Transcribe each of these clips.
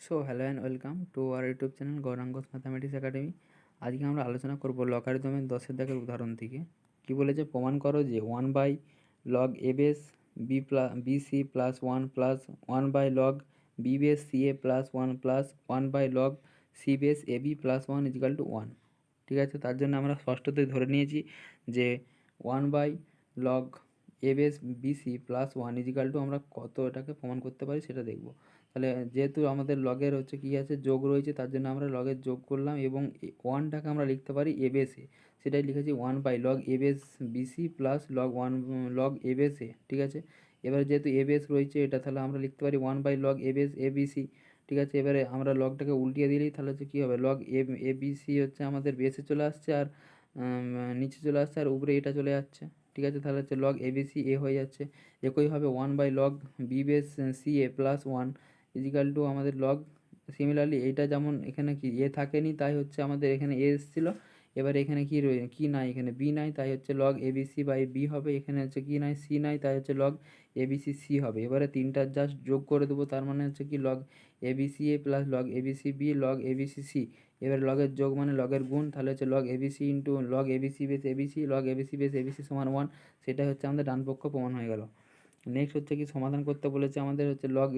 So hello and welcome to our YouTube channel Gauranga's mathematics academy. আজকে আমরা আলোচনা করব লগারিদমের 10-এর উদাহরণ থেকে। কি বলেছে, প্রমাণ করো যে 1/log a base B plus BC plus 1 B base C A plus 1 C base A B plus 1 = 1। ঠিক আছে, তার জন্য আমরা ষষ্ঠতেই ধরে নিয়েছি যে 1/log a base B C plus 1 আমরা কত এটাকে প্রমাণ করতে পারি সেটা দেখব। তাহলে যেহেতু আমাদের লগের হচ্ছে কী আছে, যোগ রয়েছে, তার জন্য আমরা লগের যোগ করলাম এবং ওয়ানটাকে আমরা লিখতে পারি এ বেসে, সেটাই লিখেছি 1/log a base B C plus log a base A. ঠিক আছে, এবারে যেহেতু এ বেস রয়েছে এটা, তাহলে আমরা লিখতে পারি 1/log a base A BC. ঠিক আছে, এবারে আমরা লগটাকে উল্টিয়ে দিলেই তাহলে হচ্ছে কী হবে, log এ বিসি হচ্ছে আমাদের বেসে চলে আসছে আর নিচে চলে আসছে আর উপরে এটা চলে যাচ্ছে। ঠিক আছে, তাহলে হচ্ছে log abc এ হয়ে যাচ্ছে। একইভাবে 1/log B base C A plus 1 আমাদের log, সিমিলারলি এইটা যেমন এখানে কি এ থাকেনি তাই হচ্ছে আমাদের এখানে এ এসেছিলো, এবার এখানে কি নাই, এখানে বি নাই, তাই হচ্ছে log abc বাই বি হবে। এখানে হচ্ছে কি নাই, সি নাই, তাই হচ্ছে log abc সি হবে। এবারে তিনটা জাস্ট যোগ করে দেবো, তার মানে হচ্ছে কি log abc a plus log abc b log abc c। এবার লগের যোগ মানে লগের গুণ, তাহলে হচ্ছে log abc into log abc base abc log abc base abc সমান 1। সেটা হচ্ছে আমাদের ডান পক্ষ প্রমাণ হয়ে গেল। নেক্সট হচ্ছে কি, সমাধান করতে বলেছে আমাদের হচ্ছে log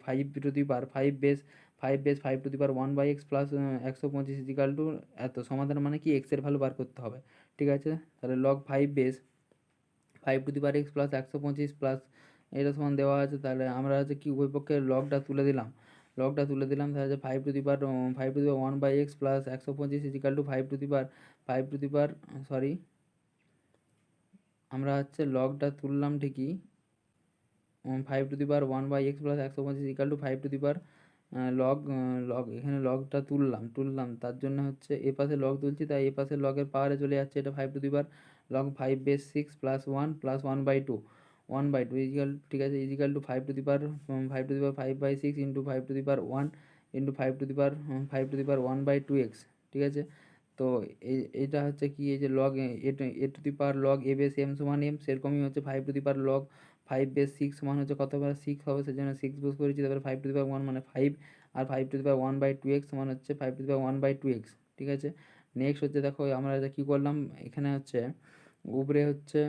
5 to the power 5 base 5 to the power 1/x plus 125 এত। সমাধান মানে কি, এক্সের ভ্যালু বার করতে হবে। ঠিক আছে, তাহলে log 5 base 5 to the power x plus 125 plus এটা সমান দেওয়া আছে। তাহলে আমরা হচ্ছে কি উভয় পক্ষে লগটা তুলে দিলাম তাহলে হচ্ছে 5 to the power 1/x plus 125 5 to the power sorry, আমরা হচ্ছে লগটা তুললাম ঠিকই, 5 to the power 1/x plus 125 5 to the power log log এখানে লগটা তুললাম তার জন্য হচ্ছে এ পাশে লগ তুলছি, তাই এ পাশে লগের পাওয়ারে চলে যাচ্ছে, এটা 5 to the power log 5 base 6 plus 1 plus 1/2 ঠিক আছে, 5 to the power 5/6 into 5 to the power 1 into 5 to the power 1/2x। ঠিক আছে, তো এইটা হচ্ছে কি, এই যে log A to the power log A base M সমান এম, সেরকমই হচ্ছে 5 to the power log 5 base 6 সমান হচ্ছে কত বার 6 হবে, সেজন্য 6 বুঝ করেছি। তারপরে 5 টু দি পাওয়ার 1 মানে 5, আর 5 টু দি পাওয়ার 1/2x সমান হচ্ছে 5 টু দি পাওয়ার 1/2x। ঠিক আছে, নেক্সট হচ্ছে দেখো আমরা এটা কী করলাম, এখানে হচ্ছে উপরে হচ্ছে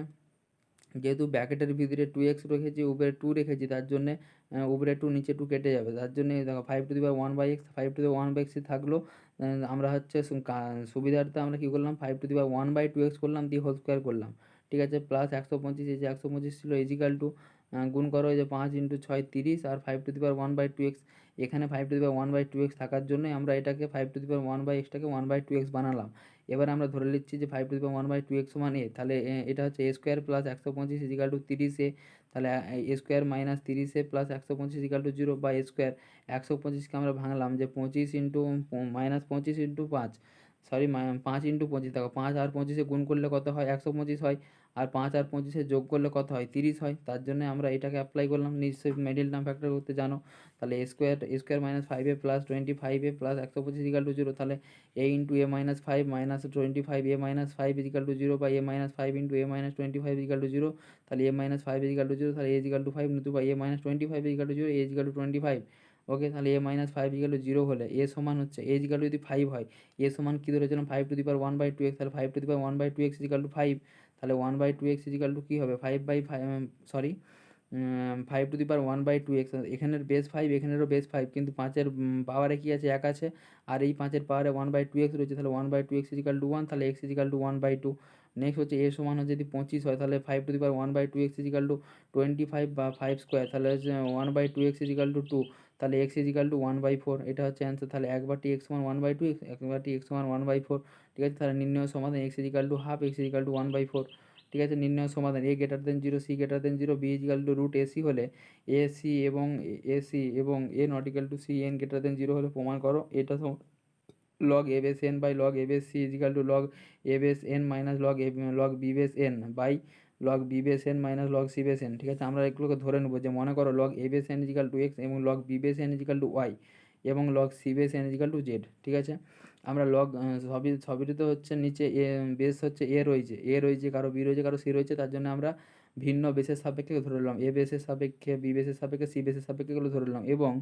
যেহেতু ব্র্যাকেটের ভিতরে 2x রেখেছি, উপরে 2 রেখেছি, তার জন্যে উপরে 2 নিচে 2 কেটে যাবে, তার জন্য দেখো 5 to the power 1/x 5 to the power 1/x থাকলো। আমরা হচ্ছে সুবিধার্থে আমরা কী করলাম, 5 টু দি পাওয়ার 1/2x করলাম, দিয়ে হোল স্কোয়ার করলাম। ঠিক আছে, প্লাস 125, এই যে 125 ছিল ইজিক্যাল টু গুণ করো, এই যে 5 into 6 30 R 5 to the power 1/2x। এখানে 5 টু দি পাওয়ার 1/2x থাকার জন্যই আমরা এটাকে 5 টু দি পাওয়ার 1/xটাকে 1/2x বানালাম। এবার আমরা ধরে নিচ্ছি যে 5 টু দি পাওয়ার 1/2x সমান এ, তাহলে এটা হচ্ছে এ স্কোয়ার প্লাস 125 = 30 এ। তাহলে এ স্কোয়ার মাইনাস 30 প্লাস 125 = 0 বা এ স্কোয়ার 125কে আমরা ভাঙলাম যে 25 ইন্টু -25 ইন্টু 5, সরি 5 ইন্টু 25, দেখো 5 আর 25 গুণ করলে কত হয় 125 হয়, আর 5 আর 25 যোগ করলে কত হয় 30 হয়। তার জন্য আমরা এটাকে অ্যাপ্লাই করলাম, নিশ্চয়ই মিডিল টার্ম ফ্যাক্টর করতে জানো। তাহলে A square minus 5a plus 25a plus 125 = 0, তাহলে a ইন্টু এ মাইনাস 5 মাইনাস 25 a মাইনাস 5 = 0 বা a minus 5 into A minus 25 = 0। তাহলে a মাইনাস 5 = 0, তাহলে a = 5 নতুবা a মাইনাস 25 = 0, a = 25। ওকে, তাহলে a মাইনাস 5 = 0 হলে a সমান হচ্ছে a যদি 5 হয়, a সমান কী ধরেছিলাম 5 টু দি পাওয়ার 1/2x, তাহলে 5 টু দি পাওয়ার 1/2x 5। তাহলে 1/2x কী হবে 5/5, sorry 5 to the power 1/2x, এখানের বেস 5 এখানেরও বেস 5, কিন্তু 5-এর পাওয়ারে কী আছে 1 আছে, আর এই 5-এর পাওয়ারে 1/2x রয়েছে, তাহলে 1/2x = 1, তাহলে x = 1/2। নেক্সট হচ্ছে এ সমান হচ্ছে যদি 25 হয়, তাহলে 5 টু দি পাওয়ার 1/2x = 25 বা 5 স্কোয়ার, তাহলে হচ্ছে 1/2x = 2, তাহলে x = 1/4। এটা হচ্ছে অ্যান্সার। তাহলে একবারটি x সমান 1/2, একবারটি x সমান 1/4। ঠিক আছে, তাহলে নির্ণয় সমাধান x = হাফ, x = 1/4। ঠিক আছে, নির্ণয় সমাধান a>0 c>0 b √ac হলে a হলে প্রমাণ করো এটা log a base n by log a base c log a base n minus log b base n by log b base n minus log c base n। ঠিক আছে, আমরা এগুলোকে ধরে নেবো যে মনে করো log a base n x এবং log b base n y এবং log c base n z। ঠিক আছে, আমরা লগ সবই তো হচ্ছে নিচে এ বেস হচ্ছে এ রয়েছে কারো বি রয়েছে কারো সি রয়েছে, তার জন্য আমরা ভিন্ন বেসের সাপেক্ষে ধরে নিলাম, এ বেসের সাপেক্ষে বি বেসের সাপেক্ষে সি বেসের সাপেক্ষে এগুলো ধরে নিলাম। এবং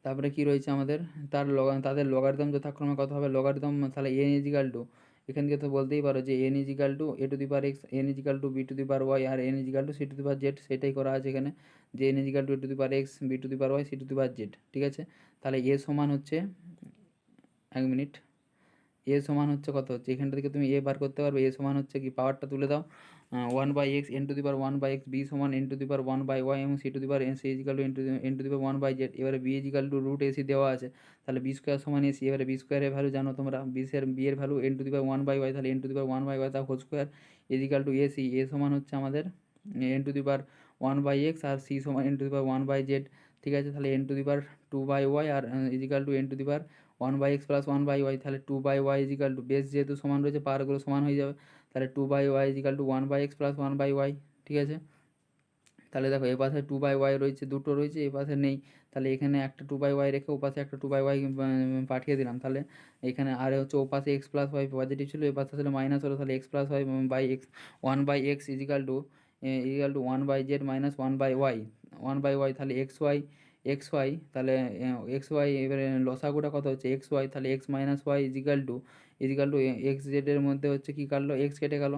তারপরে কি রয়েছে আমাদের, তাদের লগারিদম যথাক্রমে কত হবে, লগারিদম তাহলে এন ইজিক্যাল টু, এখান থেকে তো বলতেই পারো যে N is equal to A to the power X, N is equal to B to the power Y, আর N is equal to C to the power Z, সেটাই করা আছে এখানে, যে N is equal to A to the power X, B to the power Y, C to the power Z. ঠিক আছে, তাহলে এ সমান হচ্ছে, এক মিনিট, এ সমান হচ্ছে কত হচ্ছে, এখানটা থেকে তুমি এ বার করতে পারবে, এ সমান হচ্ছে কি, পাওয়ারটা তুলে দাও, one by X N to the power one by X, B সমান N to the power one by Y, এবং C to the power N C is equal to N to the power one by Z. এবারে B is equal to root A C দেওয়া আছে, তাহলে B square সমান A C, এবারে B স্কোয়ারের value জানো তোমরা, বি এর value N to the power one by Y, তাহলে N to the power one by Y তার whole square is equal to A C, A সমান হচ্ছে আমাদের N to the power one by X, আর সি সমান N to the power one by Z. ঠিক আছে, তাহলে N to the power two by Y আর is equal to N to the power one by X plus one by Y, তাহলে two by Y is equal to, base যেহেতু সমান রয়েছে পাওয়ারগুলো সমান হয়ে যাবে, তাহলে two by Y is equal to one by X plus one by Y. ঠিক আছে, তাহলে দেখো এ পাশে টু বাই ওয়াই রয়েছে, দুটো রয়েছে, এ পাশে নেই, তাহলে এখানে একটা টু বাই ওয়াই রেখে ও পাশে একটা টু বাই ওয়াই পাঠিয়ে দিলাম, তাহলে এখানে আর হচ্ছে ও পাশে এক্স প্লাস ওয়াই পজিটিভ ছিল, এ পাশে আসলে মাইনাস হলো, তাহলে X plus Y by X, one by X is equal to one by Z minus one by Y, one by Y, তাহলে এক্স ওয়াই তাহলে এক্স ওয়াই, এবারে লসাগুটা কত হচ্ছে এক্স ওয়াই, তাহলে x minus Y is equal to X জেডের মধ্যে হচ্ছে কী কাটলো, এক্স কেটে গেল,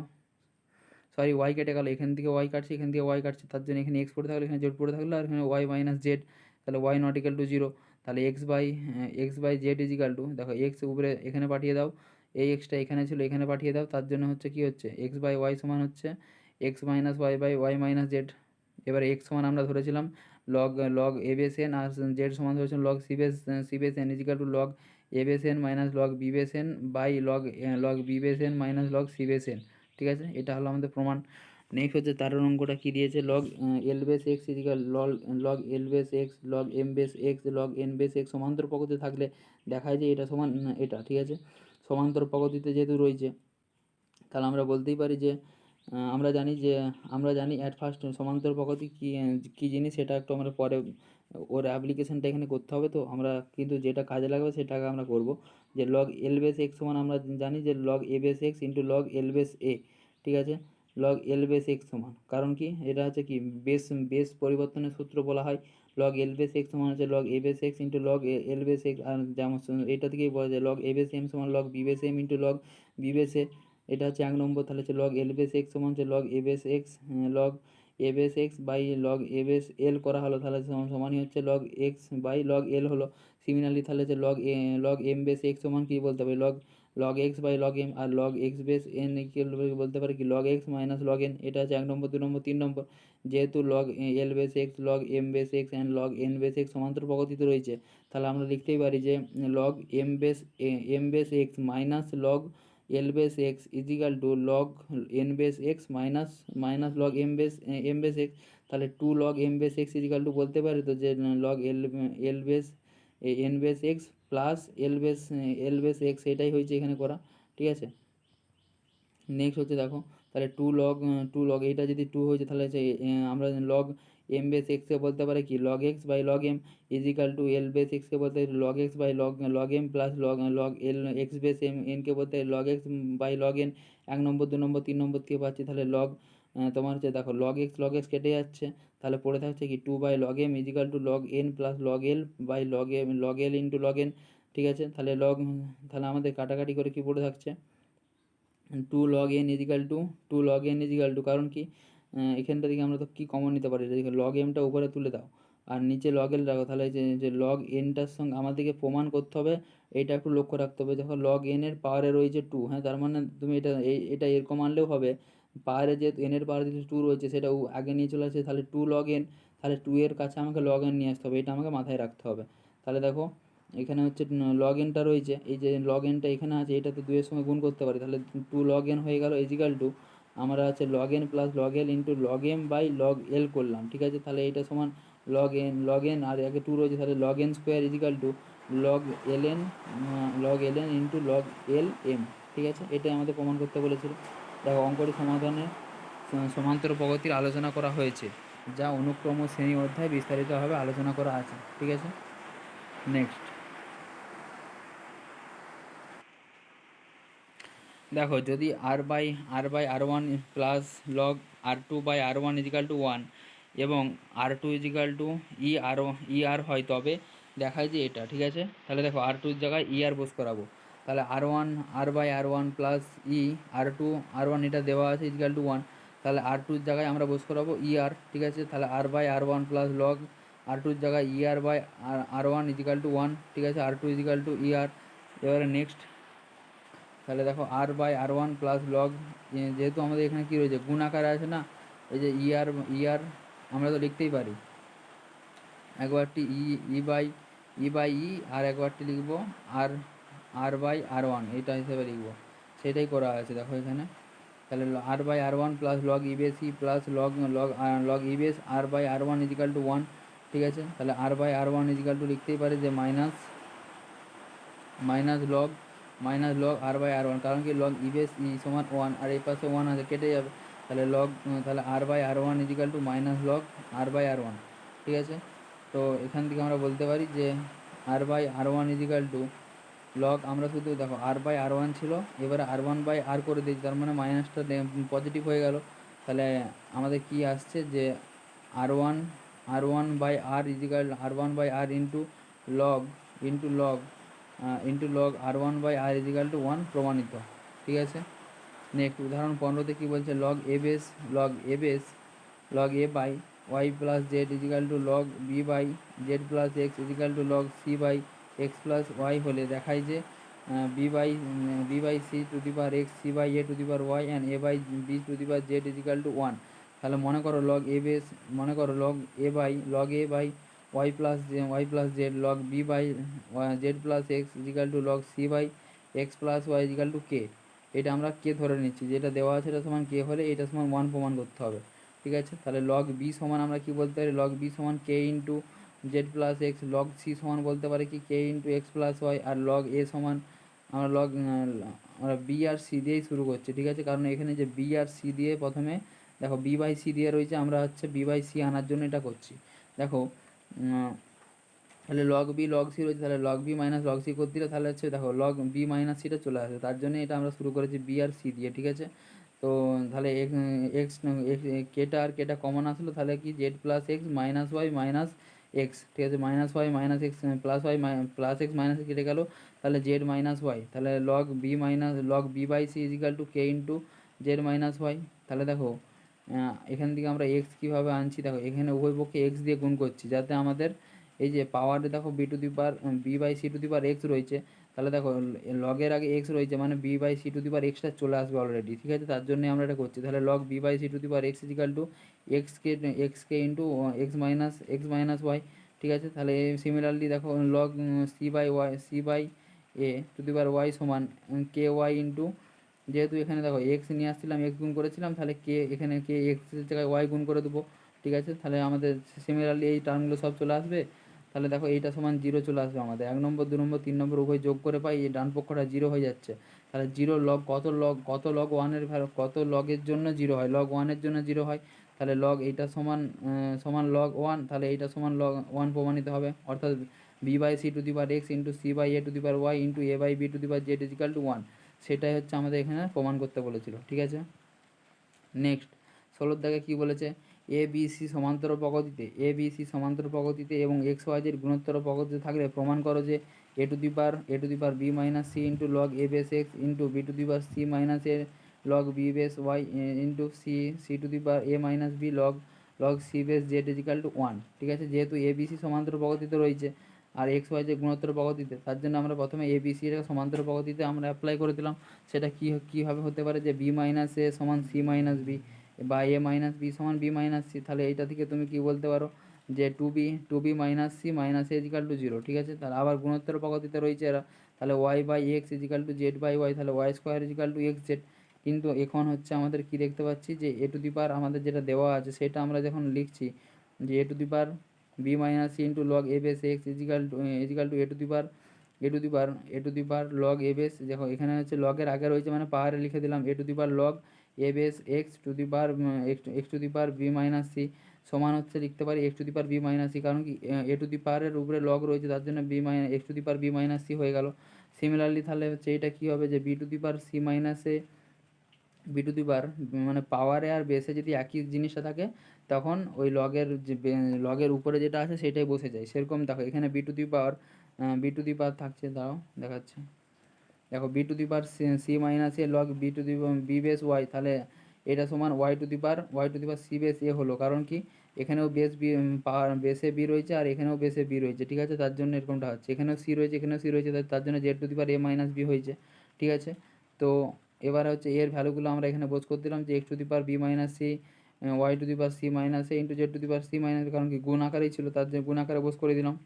সরি ওয়াই কেটে গেলো, এখান থেকে ওয়াই কাটছে, এখান থেকে ওয়াই কাটছে, তার জন্য এখানে এক্স পড়ে থাকলো, এখানে জেড পড়ে থাকলো, আর এখানে ওয়াই মাইনাস জেড, তাহলে Y not equal to zero, তাহলে X by Z is equal to, দেখো এক্স উপরে এখানে পাঠিয়ে দাও, এই এক্সটা এখানে ছিল এখানে পাঠিয়ে দাও, তার জন্য হচ্ছে কি হচ্ছে এক্স বাই ওয়াই সমান হচ্ছে X minus Y by Y minus Z. এবারে এক্স সমান আমরা ধরেছিলাম log log A base N, আর জেড সমান ধরেছিলাম log C base N is equal to log A base N minus log B base N by log B base N minus log C base N. ঠিক আছে, এটা হলো আমাদের প্রমাণ। Next হচ্ছে 13 অঙ্কটা কী দিয়েছে, log L base x is equal log L base X log M base X log N base X সমান্তর প্রকৃতি থাকলে দেখায় যে এটা সমান এটা। ঠিক আছে, সমান্তর প্রকৃতিতে যেহেতু রয়েছে, তাহলে আমরা বলতেই পারি যে আমরা জানি অ্যাট ফার্স্ট সমান্তর প্রকৃতি কী জিনিস, সেটা একটু আমরা পরে ওর অ্যাপ্লিকেশনটা এখানে করতে হবে, তো আমরা কিন্তু যেটা কাজে লাগবে সেটাকে আমরা করব, যে লগ এল বেস এক্স সমান আমরা জানি যে log A base X into log L base A. ঠিক আছে, লগ এল বেস এক্স সমান, কারণ কি এটা হচ্ছে কি বেস বেস পরিবর্তনের সূত্র বলা হয়, লগ এল বেস এক্স সমান হচ্ছে log A base X into log L base X, আর যেমন এটা থেকেই বলা যায় লগ এ বেস এম সমান log B base M into log B base A, এটা হচ্ছে এক নম্বর। তাহলে হচ্ছে লগ এল বেস এক্স সমান হচ্ছে log A base X log A base X by log A base L করা হলো, তাহলে সমানই হচ্ছে log X by log L হলো। সিমিলারলি তাহলে হচ্ছে লগ এম বেস এক্স সমান কী বলতে হবে, log log X by log M, আর log X base N equal বলতে পারে কি log X minus log N. এটা হচ্ছে এক নম্বর, দু নম্বর, তিন নম্বর। যেহেতু log L base X log M base X and log N base X সমান্তর প্রকৃতিতে রয়েছে, তাহলে আমরা লিখতেই পারি যে log M base X minus log L base x is equal to log N base X minus log M base x. তাহলে two log M base x is equal to বলতে পারি তো যে log L base N base X plus L base X, এটাই হয়েছে এখানে করা। ঠিক আছে, নেক্সট হচ্ছে দেখো, তাহলে টু লগ এইটা যদি টু হয়েছে, তাহলে হচ্ছে আমরা লগ এম বেস এক্সকে বলতে পারি কি log X by log M is equal to L base এক্সকে বলতে পারি log X by log M plus log L X base এনকে বলতে পারি log X by log N. এক নম্বর, দু নম্বর, তিন নম্বর থেকে পাচ্ছি, তাহলে তোমার হচ্ছে দেখো লগ এক্স কেটে যাচ্ছে, তাহলে পড়ে থাকছে কি two by log M is equal to log N plus log L by log L into log N. ঠিক আছে, তাহলে আমাদের কাটাকাটি করে কি পড়ে থাকছে two log N is equal to কারণ কি এখানটা থেকে আমরা তো কী কমন নিতে পারি, লগ এমটা উপরে তুলে দাও আর নিচে লগ এল রাখো, তাহলে যে লগ এনটার সঙ্গে আমাদেরকে প্রমাণ করতে হবে, এটা একটু লক্ষ্য রাখতে হবে। দেখো লগ এনের পাওয়ারে রয়েছে টু, হ্যাঁ, তার মানে তুমি এটা এরকম আনলেও হবে, পাওয়ারে যেহেতু এনের পাওয়ারে যেহেতু টু রয়েছে সেটা আগে নিয়ে চলে আসছে, তাহলে টু লগ এন, তাহলে টু এর কাছে আমাকে লগ এন নিয়ে আসতে হবে, এটা আমাকে মাথায় রাখতে হবে। তাহলে দেখো এখানে হচ্ছে লগ এনটা রয়েছে, এই যে লগ এনটা এখানে আছে, এটা তো দুইয়ের সঙ্গে গুণ করতে পারি, তাহলে টু লগ এন হয়ে গেল ইজিক্যাল টু আমরা আছে log N plus log L into log M by log L করলাম। ঠিক আছে, তাহলে এটা সমান লগ এন আর আগে টু রয়েছে, তাহলে log N square is equal to log L N into log L M. ঠিক আছে, এটাই আমাদের প্রমাণ করতে বলেছিল। দেখো অঙ্কটি সমাধানে সমান্তর প্রগতির আলোচনা করা হয়েছে, যা অনুক্রম শ্রেণী অধ্যায়ে বিস্তারিতভাবে আলোচনা করা আছে। ঠিক আছে, নেক্সট দেখো যদি R by R one plus log আর2/r1 ইজিক্যাল টু ওয়ান এবং আর2 ইজিক্যাল টু ই আর হয়, তবে দেখায় যে এটা, ঠিক আছে। তাহলে দেখো R2 এর জায়গায় আর বস করাবো, তাহলে R1 R/R1 plus R2 R1 এটা দেওয়া আছে ইজিক্যাল টু 1, তাহলে R2 এর জায়গায় আমরা বস করাবো ঠিক আছে। তাহলে R/R1 প্লাস লগ R2 এর জায়গায় R/R1 ইজিক্যাল টু 1, ঠিক আছে। R2 ইজিক্যাল টু এবারে নেক্সট, তাহলে দেখো R/R1 প্লাস লগ, যেহেতু আমাদের এখানে কী রয়েছে গুণ আকারে আছে না, এই যে আর আমরা তো লিখতেই পারি একবারটি ই বাই আর একবারটি লিখবো R/R1 এইটা হিসেবে লিখবো, সেটাই করা আছে দেখো এখানে। তাহলে R/R1 plus log base plus log log log base R/R1 is equal to 1, ঠিক আছে। তাহলে R/R1 ইজিক্যাল টু লিখতেই পারি যে মাইনাস লগ R/R1, কারণ কি লগ বেস সমান 1 আর এই পাশে 1 আছে কেটে যাবে, তাহলে তাহলে R/R1 is equal to minus log R/R1, ঠিক আছে। তো এখান থেকে আমরা বলতে পারি যে R/R1 ইজিক্যাল টু লগ, আমরা শুধু দেখো R/R1 ছিল, এবারে R1/R করে দিয়েছি, তার মানে মাইনাসটা পজিটিভ হয়ে গেল। তাহলে আমাদের কি আসছে যে R1/R is equal R1/R into log R1/R is equal to 1 প্রমাণিত, ঠিক আছে। নেক্সট উদাহরণ 15তে কী বলছে, log A by Y plus Z is equal to log B by Z plus X is equal to log C by X plus Y হলে দেখায় যে B by C to the power X, C by A to the power Y and A by B to the power Z is equal to 1। তাহলে মনে করো log A by Y plus Z log B by Z plus X is equal to log C by X plus Y is equal to K. এটা আমরা কে ধরে নিচ্ছি, যেটা দেওয়া আছে এটা সমান কে হলে এটা সমান 1 প্রমাণ করতে হবে, ঠিক আছে। তাহলে লগ বি সমান আমরা কি বলতে পারি, লগ বি সমান K into Z plus X, log C সমান বলতে পারি কি K into x plus Y, আর লগ এ সমান আমরা আমরা বি আর সি দিয়েই শুরু করছি, ঠিক আছে। কারণ এখানে যে বি আর সি দিয়ে প্রথমে দেখো বি বাই সি দিয়ে রয়েছে, আমরা হচ্ছে বি বাই সি আনার জন্য এটা করছি। দেখো তাহলে লগ বি লগ সি রয়েছে, তাহলে log B minus log C করে দিলে তাহলে হচ্ছে দেখো লগ বি মাইনাস সিটা চলে আসে, তার জন্য এটা আমরা শুরু করেছি বি আর সি দিয়ে, ঠিক আছে। তো তাহলে এক্স কেটা কমন আসলো, তাহলে কি Z plus X minus Y minus X, ঠিক আছে। Minus Y minus X plus Y plus X minus কেটে গেলো, তাহলে জেড মাইনাস ওয়াই, তাহলে log B by C is equal to K into Z minus Y. তাহলে দেখো এখান থেকে আমরা এক্স কীভাবে আনছি, দেখো এখানে উভয় পক্ষে এক্স দিয়ে গুণ করছি, যাতে আমাদের এই যে পাওয়ারে দেখো B by C to the power X রয়েছে, তাহলে দেখো লগের আগে এক্স রয়েছে মানে B by C to the power এক্সটা চলে আসবে অলরেডি, ঠিক আছে। তার জন্যই আমরা এটা করছি। তাহলে log B by C to the power X is equal to এক্সকে ইন্টু এক্স মাইনাস ওয়াই, ঠিক আছে। তাহলে সিমিলারলি দেখো log C by A to the power Y সমান কে ওয়াই ইন্টু, যেহেতু এখানে দেখো এক্স নিয়ে আসছিলাম এক্স গুণ করেছিলাম, তাহলে এখানে এক্সের জায়গায় ওয়াই গুণ করে দেবো, ঠিক আছে। তাহলে আমাদের সিমিলারলি এই টার্মগুলো সব চলে আসবে। তাহলে দেখো এইটা সমান 0 চলে আসবে আমাদের, 1 নম্বর 2 নম্বর 3 নম্বর উভয় যোগ করে পাই এই ডান পক্ষটা 0 হয়ে যাচ্ছে। তাহলে জিরো লগ কত লগ ওয়ানের কত লগের জন্য 0 হয়, লগ ওয়ানের জন্য 0 হয়, তাহলে লগ এইটা সমান লগ ওয়ান, তাহলে এইটা সমান লগ ওয়ান প্রমাণিত হবে, অর্থাৎ B by C to the power X into C by A to the power Y into A by B to the power Z is equal to 1, সেটাই হচ্ছে আমাদের এখানে প্রমাণ করতে বলেছিল, ঠিক আছে। নেক্সট 16 দাগে কী বলেছে, এ বি সি সমান্তর প্রগতিতে এবং এক্স ওয়াই জেড গুণোত্তর প্রগতিতে থাকলে প্রমাণ করো যে A to the power B minus C into log A base X into B to the power C minus A log B base Y into C to the power A minus B log C base Z is equal to 1, ঠিক আছে। যেহেতু A B C সমান্তর প্রগতিতে রয়েছে আর x Y যে গুণোত্তর প্রগতিতে, তার জন্য আমরা প্রথমে এ বি সি এর সমান্তর প্রগতিতে আমরা অ্যাপ্লাই করে দিলাম। সেটা কীভাবে হতে পারে যে বি মাইনাস এ সমান সি মাইনাস বি বা এ মাইনাস বি সমান বি মাইনাস সি, তাহলে এইটা থেকে তুমি কি বলতে পারো যে two B minus C minus A is equal to 0, ঠিক আছে। তাহলে আবার গুণোত্তর প্রগতিতে রয়েছে এরা, তাহলে Y by X is equal to Z by Y, তাহলে Y square is equal to X Z. কিন্তু এখন হচ্ছে আমাদের কি দেখতে পাচ্ছি যে এ টু দি পাওয়ার আমাদের যেটা দেওয়া আছে সেটা আমরা যখন লিখছি যে A to the power B minus C into log A base x is equal to A to the power log A base, দেখো এখানে হচ্ছে লগের আগে রয়েছে মানে পাওয়ারে লিখে দিলাম A to the power log A base X to the power X to the power B minus C সমান হচ্ছে লিখতে পারি X to the power B minus C, কারণ কি এ টু দি পাওয়ারের উপরে লগ রয়েছে তার জন্য X to the power B minus C হয়ে গেল। সিমিলারলি তাহলে হচ্ছে এটা কী হবে যে B to the power C minus A B to the power মানে পাওয়ারে আর বেসে যদি একই জিনিসটা থাকে তখন ওই লগের যে লগের উপরে যেটা আছে সেটাই বসে যায়। সেরকম দেখো এখানে বি টু দি পাওয়ার থাকছে, দাও দেখাচ্ছে। দেখো B to the power C minus A log B base Y, তাহলে এটা সমান Y to the power C base A হলো। কারণ কি এখানেও বেস বি পাওয়ার বেসে বি রয়েছে আর এখানেও বেসে বি রয়েছে, ঠিক আছে, তার জন্য এরকমটা হচ্ছে। এখানেও সি রয়েছে, এখানেও সি রয়েছে, তার জন্য Z to the power A minus B হয়েছে, ঠিক আছে। তো এবার হচ্ছে এর ভ্যালুগুলো আমরা এখানে বোঝ করে দিলাম যে X to the power B minus C Y to the power C minus A into Z to the power C minus, কারণ কি গুণ আকারেই ছিল, তার জন্য গুণ আকারে বোঝ করে দিলাম।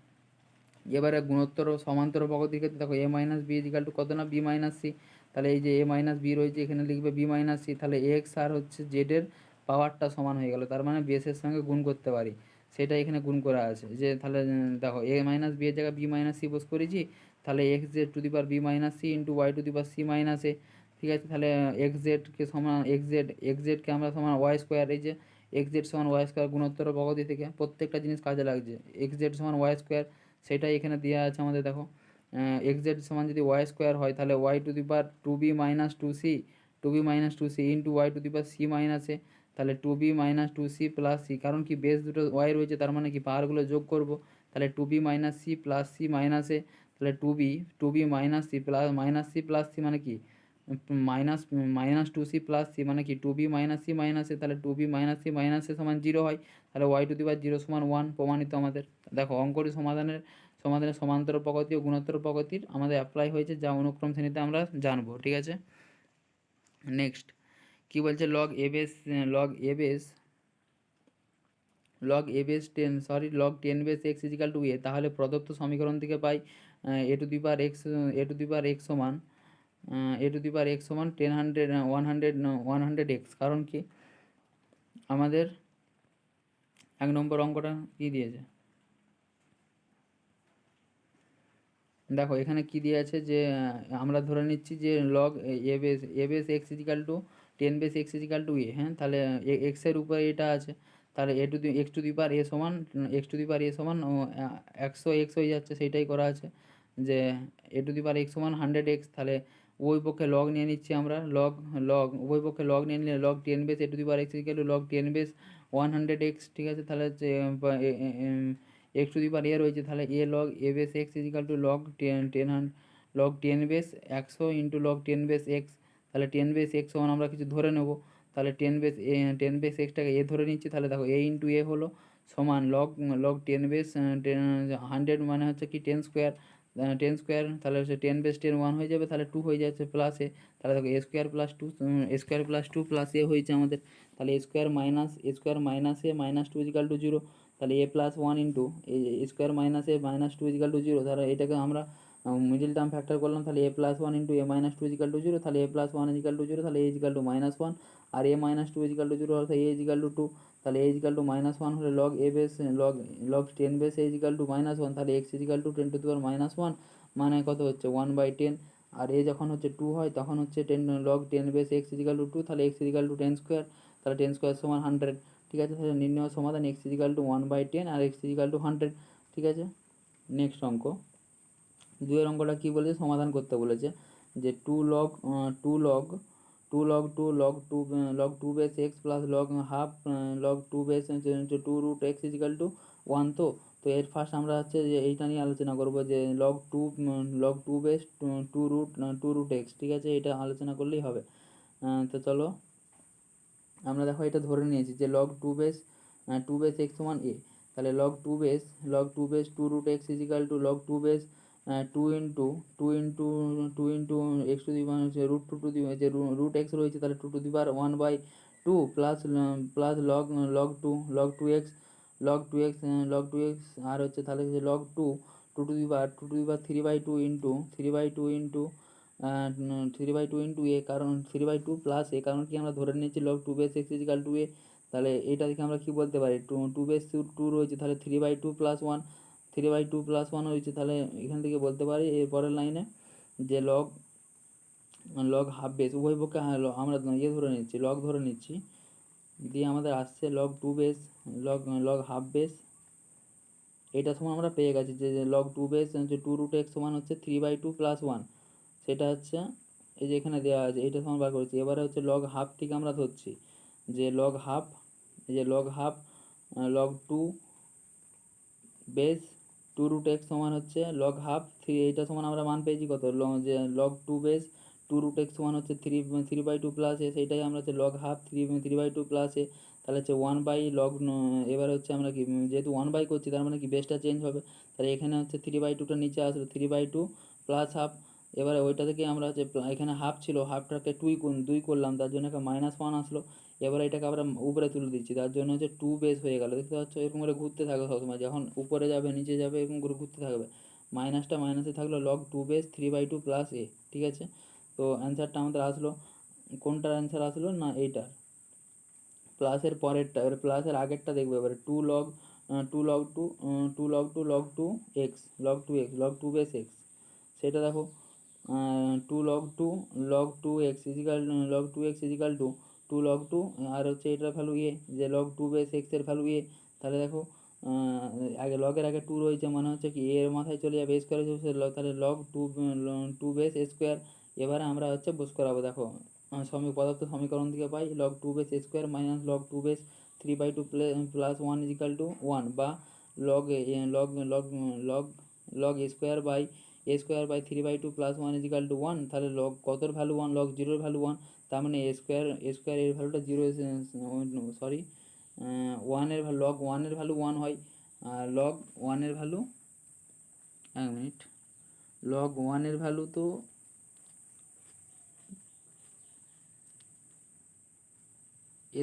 এবারে গুণোত্তর ও সমান্তর প্রগতির ক্ষেত্রে দেখো এ মাইনাস বি ইজিক্যাল টু কত না বি মাইনাস সি, তাহলে এই যে এ মাইনাস বি রয়েছে এখানে লিখবে বি মাইনাস সি, তাহলে এক্স আর হচ্ছে জেডের পাওয়ারটা সমান হয়ে গেল, তার মানে বেসের সঙ্গে গুণ করতে পারি, সেটা এখানে গুণ করা আছে। যে তাহলে দেখো এ মাইনাস বি এর জায়গায় বি মাইনাস সি বস করেছি, তাহলে X Z to the power B minus C into Y to the power C minus A, ঠিক আছে। তাহলে এক্স সমান এক্স জেডকে আমরা সমান ওয়াই স্কোয়ার, এই যে এক্স জেড সমান ওয়াই স্কোয়ার গুণোত্তর প্রগতি থেকে প্রত্যেকটা জিনিস কাজে লাগছে। এক্স জেড সমান ওয়াই স্কোয়ার, সেটাই এখানে দেওয়া আছে আমাদের। দেখো এক্স জেড সমান যদি ওয়াই স্কোয়ার হয় তাহলে Y to the power two B minus two C into Y to the power C minus A, তাহলে two B minus 2c plus C, কারণ কি বেস দুটো ওয়াই রয়েছে, তার মানে কি পাওয়ারগুলো যোগ করব, তাহলে two B minus C plus C minus A, তাহলে two B minus C plus C মানে কি minus minus 2c plus C মানে কি টু বি মাইনাস সি মাইনাসে, তাহলে টু বি মাইনাস সি মাইনাসে সমান জিরো হয়, তাহলে Y to the power zero সমান 1 প্রমাণিত আমাদের। দেখো অঙ্কটি সমাধানের সমান্তর প্রগতি ও গুণোত্তর প্রগতির আমাদের অ্যাপ্লাই হয়েছে, যা অনুক্রম শ্রেণীতে আমরা জানবো, ঠিক আছে। নেক্সট কি বলছে, লগ 10 বেস এ, তাহলে প্রদত্ত সমীকরণ থেকে পাই এ টু দি পাওয়ার এক্স সমান 100 এক্স, কারণ কি আমাদের 1 নম্বর অঙ্কটা কি দিয়েছে, দেখো এখানে কি দিয়ে আছে যে আমরা ধরে নিচ্ছি যে log A base x is equal to 10 base x is equal to A, হ্যাঁ, তাহলে এক্সের উপরে এটা আছে, তাহলে এক্স টু দি পাওয়ার এ সমান 100 এক্স হয়ে যাচ্ছে, সেইটাই করা আছে যে A to the power x সমান 100 এক্স, তাহলে উভয় পক্ষে লগ নিয়ে নিচ্ছি আমরা, লগ লগ উভয় পক্ষে লগ নিয়ে নিলে log 10 base A to the power X is equal to log 10 base 100 X, ঠিক আছে। তাহলে হচ্ছে x to the power A রয়েছে, তাহলে A log A base x is equal to log 10 base 100 into log 10 base x, তাহলে 10 base X সমান আমরা কিছু ধরে নেব, তাহলে 10 বেস এক্সটাকে এ ধরে নিচ্ছি, তাহলে দেখো এ ইন্টু এ হলো সমান লগ 10 বেস 100 মানে হচ্ছে কি 10 স্কোয়ার, 10 স্কোয়ার, তাহলে হচ্ছে 10 বেস 10 1 হয়ে যাবে, তাহলে 2 হয়ে যাচ্ছে প্লাস এ, তাহলে দেখো এ স্কোয়ার প্লাস টু প্লাস এ হয়েছে আমাদের, তাহলে A square minus A minus 2 is equal to 0, তাহলে এ+1 into A square minus A minus 2 is equal to 0, তাহলে এটাকে আমরা মিডিল টার্ম ফ্যাক্টর করলাম, তাহলে এ+1 ইন্টু এ-2 ইজিক্যাল টু 0, তাহলে এ+1 ইজিক্যাল টু 0, তাহলে এ is equal to -1, R এ-2 is equal to 0 অর্থাৎ এ ইজিক্যাল টু 2, তাহলে এ ইজিক্যাল টু -1 হলে log A base log 10 base A is equal to -1, তাহলে x is equal to 10 to the power -1 মানে কত হচ্ছে 1/10, আর এ যখন হচ্ছে 2 হয় তখন হচ্ছে log 10 base x is equal to 2, তাহলে এক্স ইজিক্যাল টু 10 স্কোয়ার, তাহলে 10 স্কোয়ার সমান 100, ঠিক আছে। তাহলে নির্ণয় সমাধান এক্স ইজিক্যাল টু 1/10 আর এক্স ইজিক্যাল টু 100, ঠিক আছে। নেক্সট অঙ্ক 2 অঙ্কটা কী বলেছে, সমাধান করতে বলেছে যে two base X plus log half log 2 base 2√x is equal to 1, তো এর ফার্স্ট আমরা হচ্ছে যে এইটা নিয়ে আলোচনা করবো যে লগ 2 বেস 2√x, ঠিক আছে, এটা আলোচনা করলেই হবে। তো চলো আমরা দেখো এটা ধরে নিয়েছি যে লগ 2 বেস এক্স সমান এ, তাহলে log 2 base 2√x is equal to log 2 base 2 into X to the power হচ্ছে √2 রয়েছে, তাহলে 2 to the power 1/2 plus log 2x আর হচ্ছে তাহলে log 2 2 to the power 3/2 into A, কারণ 3/2 প্লাস এ, কারণ কি আমরা ধরে নিয়েছি log 2 base x is equal to এ, তাহলে এটা থেকে আমরা কি বলতে পারি 2 বেস 2 রয়েছে, তাহলে 3/2 প্লাস 1 হয়েছে, তাহলে এখান থেকে বলতে পারি এর পরের লাইনে যে লগ হাফ বেস উভয় পক্ষে আমরা ধরে নিচ্ছি লগ ধরে নিচ্ছি, দিয়ে আমাদের আসছে লগ হাফ বেস, এটা সময় আমরা পেয়ে গেছি যে লগ 2 বেস 2√x সমান হচ্ছে 3/2 প্লাস 1, সেটা হচ্ছে এই যে এখানে দেওয়া আছে, এইটা সমান বার করেছি। এবারে হচ্ছে লগ হাফ থেকে আমরা ধরছি যে log half log two base two root X সমান হচ্ছে লগ হাফ থ্রি, এইটা সমান আমরা মান পেয়েছি কত, যে log two base two root X সমান হচ্ছে three by two plus A, সেইটাই আমরা হচ্ছে log half three by two plus A, তাহলে হচ্ছে ওয়ান বাই লগ, এবার হচ্ছে আমরা কি যেহেতু ওয়ান বাই করছি তার মানে কি বেসটা চেঞ্জ হবে, তাহলে এখানে হচ্ছে থ্রি বাই টুটা নিচে আসলো, three by two plus half, এবারে ওইটা থেকে আমরা হচ্ছে এখানে হাফ ছিল হাফটাকে দুই করলাম, তার জন্য একটা মাইনাস ওয়ান আসলো, এবারে এটাকে আমরা উপরে তুলে দিচ্ছি, তার জন্য হচ্ছে টু বেস হয়ে গেল, দেখতে পাচ্ছ এরকম করে ঘুরতে থাকবে সবসময়, যখন উপরে যাবে নিচে যাবে এরকম করে ঘুরতে থাকবে, মাইনাসটা মাইনাসে থাকলো log two base three by two plus A, ঠিক আছে। তো অ্যান্সারটা আমাদের আসলো, কোনটার অ্যান্সার আসলো না এইটার, প্লাসের পরেরটা, এবারে প্লাসের আগেরটা দেখবো, এবারে two log two log two x log two base x, সেটা দেখো, two log two x is equal to two log two, আর হচ্ছে এটার ভ্যালু এ, যে লগ টু বেস এক্সের ভ্যালু এ, তাহলে দেখো আগে লগের আগে টু রয়েছে মানে হচ্ছে কি এর মাথায় চলে যাবে স্কোয়ার, তাহলে লগ টু বেস স্কোয়ার, এবারে আমরা হচ্ছে বুঝ করাবো, দেখো পদার্থ সমীকরণ থেকে পাই log two base square minus log two base three by two plus one equal to one, বা log log log log log square by three by two plus one equal to one, তাহলে log কতর value one, log জিরোর value one, তার মানে square এর ভ্যালুটা zero, sorry log ওয়ানের value one হয়, আর লগ ওয়ানের ভ্যালু, এক মিনিট, লগ ওয়ানের ভ্যালু তো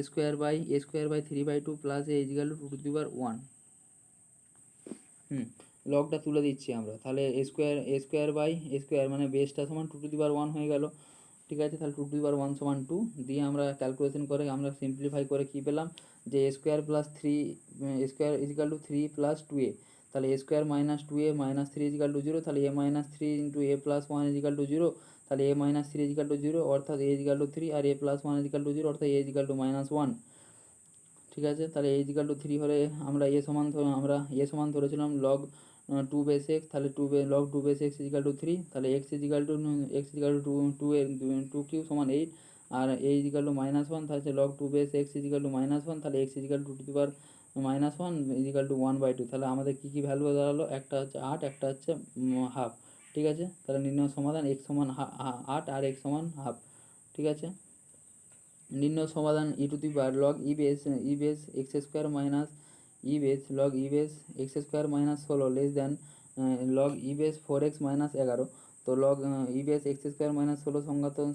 square by three by two plus a is equal to two the power one, লগটা তুলে দিচ্ছি আমরা, তাহলে স্কোয়ার মানে বেসটা সমান two two the power one হয়ে গেল, ঠিক আছে। তাহলে two two the power one সমান টু দিয়ে আমরা ক্যালকুলেশন করে আমরা সিম্পলিফাই করে কী পেলাম, যে square plus three square is equal to three plus two এ, তাহলে square minus two a minus three equal to zero, তাহলে a minus three into a plus one equal to zero, তাহলে a minus three equal to zero, অর্থাৎ a is equal to three, আর a plus one equal to zero, অর্থাৎ a is equal to minus one, ঠিক আছে। তাহলে এ is equal to three হলে আমরা a সমান ধরেছিলাম লগ টু বেস এক্স, তাহলে log two base x is equal to three, তাহলে এক্স ইজিক্যাল টু টু এর টু কিউ সমান এইট, আর a is equal to minus one, তাহলে log two base x is equal to minus one, তাহলে x is equal to two the power minus one equal to one by two, তাহলে আমাদের কী কী value দাঁড়ালো, একটা হচ্ছে আট, একটা হচ্ছে হাফ, ঠিক আছে। তাহলে নির্ণয় সমাধান এক্স সমান আট আর এক্স সমান হাফ, ঠিক আছে। নির্ণয় সমাধান e to the power log e base x square minus log e base x square minus ষোলো less than log e base four x minus এগারো, তো log e base x square minus ষোলো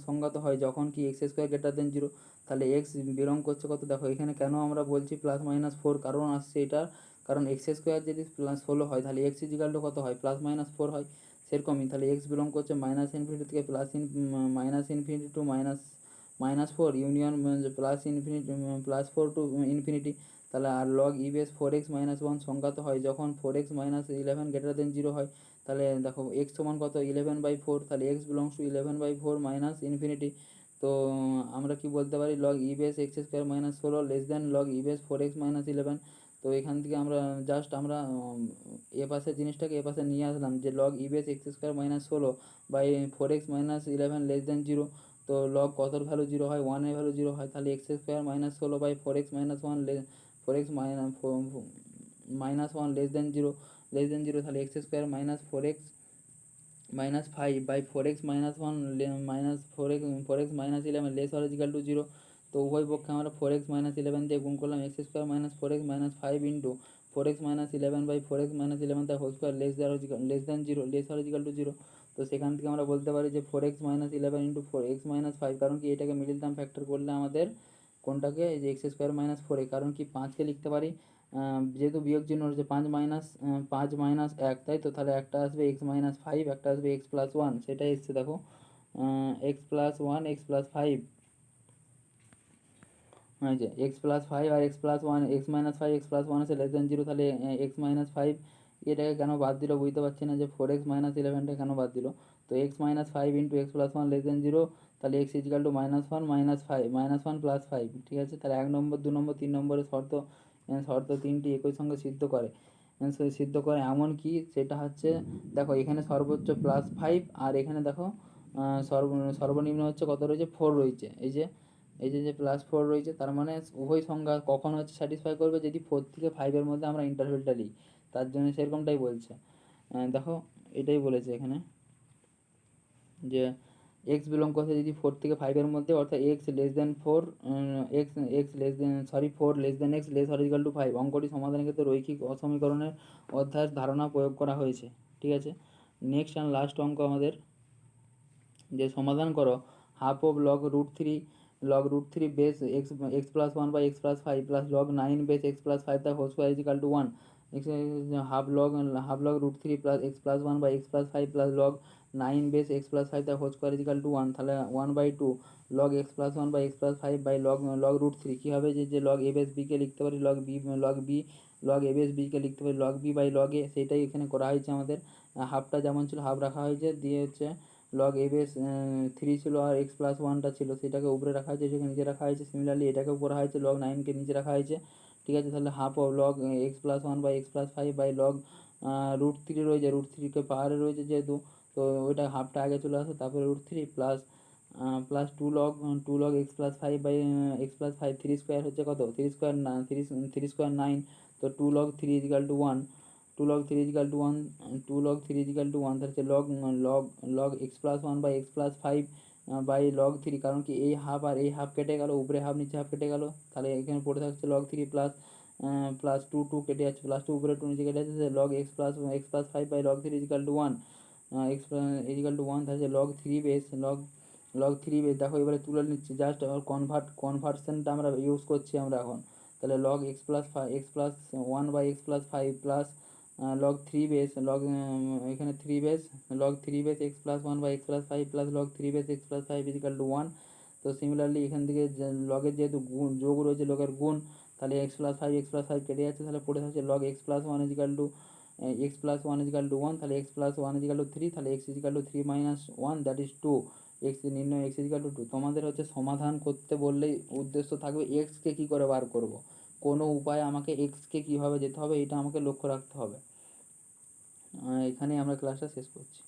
সংজ্ঞাত হয় যখন কি x square greater than zero, তাহলে x belong করছে কত, দেখো এখানে কেন আমরা বলছি প্লাস মাইনাস ফোর, কারণ আসছে এটা, কারণ এক্স স্কোয়ার যদি প্লাস ষোলো হয় তাহলে এক্স ইজিক্যাল টু কত হয়, প্লাস মাইনাস ফোর হয়, সেরকমই তাহলে এক্স বিলং করছে মাইনাস ইনফিনিটি থেকে minus infinity to minus four union plus infinity plus four to infinity, তাহলে আর log e base four x minus one সংজ্ঞাত হয় যখন four x minus eleven greater than zero হয়, তাহলে দেখো এক্স সমান কত ইলেভেন বাই ফোর, তাহলে x belongs to eleven by four minus infinity, তো আমরা কি বলতে পারি log e base x square minus ষোলো less than log e base four x minus eleven, তো এখান থেকে আমরা জাস্ট আমরা এ পাশের জিনিসটাকে এ পাশে নিয়ে আসলাম, যে log e base x square minus ষোলো by four x minus eleven less than zero, তো লগ কতর ভ্যালু জিরো হয়, ওয়ানের ভ্যালু জিরো হয়, তাহলে এক্স স্কোয়ার মাইনাস ষোলো by four x minus one four x minus one less than zero, তাহলে x square minus four x minus five by four x minus one minus four x minus eleven less আর is equal to zero, তো উভয় পক্ষে আমরা four x minus eleven দিয়ে গুণ করলাম, x square minus four x minus five into four x minus eleven by four x minus eleven তার whole square less than zero less আর ইজিক্যাল টু জিরো, তো সেখান থেকে আমরা বলতে পারি যে four x minus eleven into four x minus five, কারণ কি এটাকে মিডিল টার্ম ফ্যাক্টর করলে আমাদের কোনটাকে, এই যে এক্স স্কোয়ার মাইনাস ফোর এ, কারণ কি পাঁচকে লিখতে পারি যেহেতু বিয়োগ চিহ্ন রয়েছে পাঁচ মাইনাস এক, তাই তো, তাহলে একটা আসবে এক্স মাইনাস ফাইভ, একটা আসবে এক্স প্লাস ওয়ান, সেটাই এসছে দেখো x plus one x plus five, যে এক্স প্লাস ফাইভ আর x plus one x minus five x plus one আছে লেস দেন জিরো, তাহলে এক্স মাইনাস ফাইভ এটাকে কেন বাদ দিল বুঝতে পারছি না, যে ফোর এক্স মাইনাস ইলেভেনটা কেন বাদ দিল, তো x minus five into x plus one less than zero, তাহলে x is equal to minus one plus five, ঠিক আছে। তাহলে এক নম্বর দু নম্বর তিন নম্বরের শর্ত তিনটি একই সঙ্গে সিদ্ধ করে এমন কি, সেটা হচ্ছে দেখো এখানে সর্বোচ্চ প্লাস ফাইভ, আর এখানে দেখো সর্বনিম্ন হচ্ছে কত রয়েছে, ফোর রয়েছে, এই যে এই যে +4 রয়েছে, তার মানে উভয় সংখ্যা কখন হচ্ছে স্যাটিসফাই করবে, যদি 4 থেকে 5-এর মধ্যে আমরা ইন্টারভেলটা নিই, তার জন্য সেরকমটাই বলছে। দেখো এটাই বলেছে এখানে যে এক্স বিলং করছে যদি 4 থেকে 5-এর মধ্যে, অর্থাৎ x less than 4, x less than 4 less than x less or equal to 5। অঙ্কটি সমাধানের ক্ষেত্রে রৈখিক অসমীকরণের অধ্যায়ের ধারণা প্রয়োগ করা হয়েছে। ঠিক আছে, নেক্সট অ্যান্ড লাস্ট অঙ্ক আমাদের, যে সমাধান করো half of log√3 base X plus 1 by X plus 5 plus log 9 base X plus 5 the whole square is equal to 1। Half log√3 plus X plus 1 by X plus 5 plus log 9 base X plus 5 the whole square is equal to 1। তাহলে 1/2 log x plus 1 by X plus 5 by log√3 কী হবে, যে log a base বিকে লিখতে পারি log a base বিকে লিখতে পারি log b by log a, সেটাই এখানে করা হয়েছে আমাদের। হাফটা যেমন ছিল হাফ রাখা হয়েছে, দিয়ে হচ্ছে log a বেস 3 ছিল আর এক্স প্লাস 1টা ছিল, সেটাকে উপরে রাখা হয়েছে, সেটাকে নিচে রাখা হয়েছে। সিমিলারলি এটাকেও করা হয়েছে, log 9কে নিচে রাখা হয়েছে। ঠিক আছে, তাহলে half of log X plus 1 by X plus 5 by log√3 রয়েছে, √3কে পাহাড়ে রয়েছে যেহেতু, তো ওইটা হাফটা আগে চলে আসে, তারপরে √3 plus 2 log X plus 5 by X plus 5, 3 square হচ্ছে কত, 3 স্কোয়ার না 3 স্কোয়ার 9, তো 2 log 3 is equal to 1। 2 log 3 is equal to 1, 2 log 3 is equal to 1, তাহলে হচ্ছে log X plus 1 by X plus 5 by log 3, কারণ কি এই হাফ আর এই হাফ কেটে গেল, উপরে হাফ নিচে হাফ কেটে গেল, তাহলে এখানে পড়ে থাকছে log 3 প্লাস 2 কেটে যাচ্ছে, প্লাস 2 উপরে 2 নিচে কেটে যাচ্ছে, log X plus 5 by log 3 is equal to 1, X is equal to 1, তাহলে log 3 বেস দেখো এবারে তুলে নিচ্ছি, জাস্ট কনভার্সনটা আমরা ইউজ করছি আমরা এখন। তাহলে log X plus 1 by X plus 5 plus log 3 base এখানে 3 base log 3 base X plus 1 by X plus 5 plus log 3 base X plus 5 is equal to 1। তো সিমিলারলি এখান থেকে লগের যেহেতু গুণ যোগ রয়েছে, লগের গুণ, তাহলে এক্স প্লাস 5 কেটে যাচ্ছে, তাহলে পড়ে থাকছে log X plus 1 is equal to 1, তাহলে X plus 1 is equal two 3, তাহলে x is equal two 3 minus 1 that is 2। X নির্ণয় এক্স ইজ ইকাল টু 2। তোমাদের হচ্ছে সমাধান করতে বললেই উদ্দেশ্য থাকবে এক্সকে কী করে বার করব, কোনো উপায়ে আমাকে এক্সকে কীভাবে যেতে হবে, এটা আমাকে লক্ষ্য রাখতে হবে। এখানেই আমরা ক্লাসটা শেষ করছি।